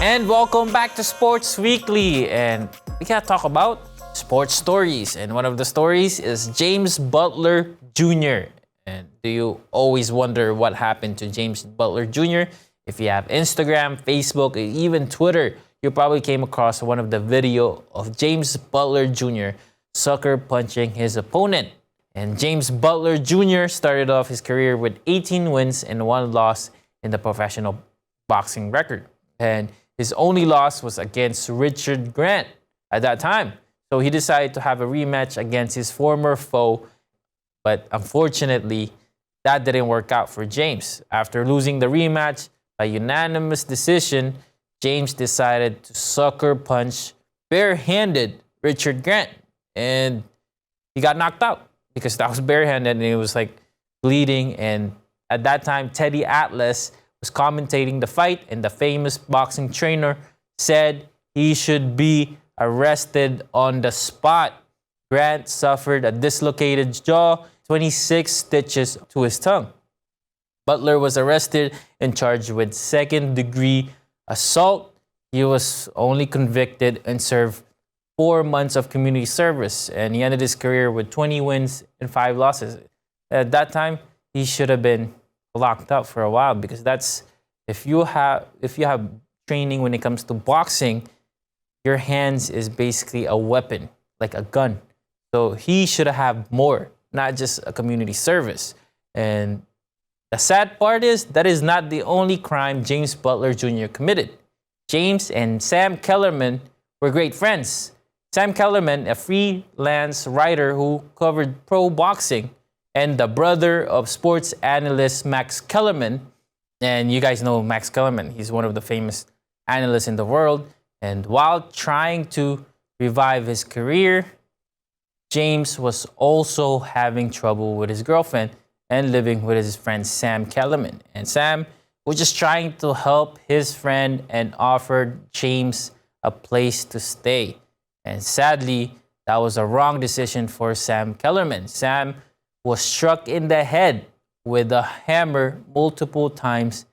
And welcome back to Sports Weekly. And we gotta talk about sports stories. And one of the stories is James Butler Jr. And do you always wonder what happened to James Butler Jr.? If you have Instagram, Facebook, or even Twitter, you probably came across one of the video of James Butler Jr. sucker punching his opponent. And James Butler Jr. started off his career with 18 wins and 1 loss in the professional boxing record. And his only loss was against Richard Grant at that time. So he decided to have a rematch against his former foe. But unfortunately, that didn't work out for James. After losing the rematch by unanimous decision, James decided to sucker punch barehanded Richard Grant. And he got knocked out because that was barehanded and he was like bleeding. And at that time, Teddy Atlas was commentating the fight, and the famous boxing trainer said he should be arrested on the spot. Grant suffered a dislocated jaw, 26 stitches to his tongue. Butler was arrested and charged with second-degree assault. He was only convicted and served 4 months of community service, and he ended his career with 20 wins and 5 losses. At that time, he should have been locked up for a while, because that's if you have training when it comes to boxing, your hands is basically a weapon, like a gun. So he should have more, not just a community service. And the sad part is that is not the only crime James Butler Jr. committed. James and Sam Kellerman were great friends. Sam Kellerman, a freelance writer who covered pro boxing, and the brother of sports analyst Max Kellerman. And you guys know Max Kellerman. He's one of the famous analysts in the world. And while trying to revive his career, James was also having trouble with his girlfriend and living with his friend Sam Kellerman. And Sam was just trying to help his friend and offered James a place to stay. And sadly, that was a wrong decision for Sam Kellerman. Sam was struck in the head with a hammer multiple times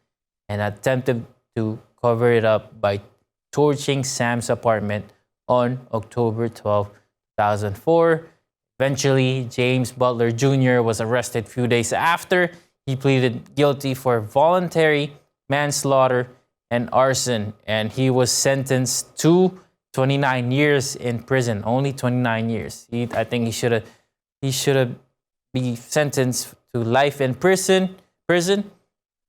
and attempted to cover it up by torching Sam's apartment on October 12, 2004. Eventually, James Butler Jr. was arrested a few days after. He pleaded guilty for voluntary manslaughter and arson, and he was sentenced to 29 years in prison. Only 29 years. I think he should have be sentenced to life in prison.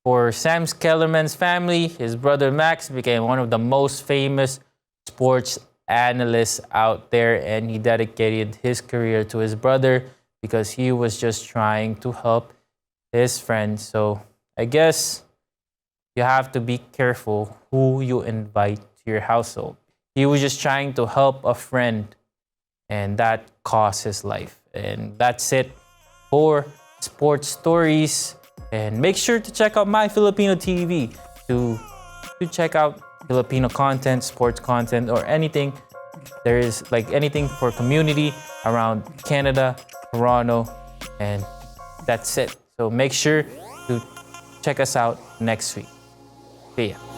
For Sam Kellerman's family, his brother Max became one of the most famous sports analysts out there, and he dedicated his career to his brother because he was just trying to help his friend. So I guess you have to be careful who you invite to your household. He was just trying to help a friend, and that cost his life. And that's it for sports stories. And make sure to check out My Filipino TV to check out Filipino content, sports content, or anything. There is like anything for community around Canada, Toronto, and that's it. So make sure to check us out next week. See ya.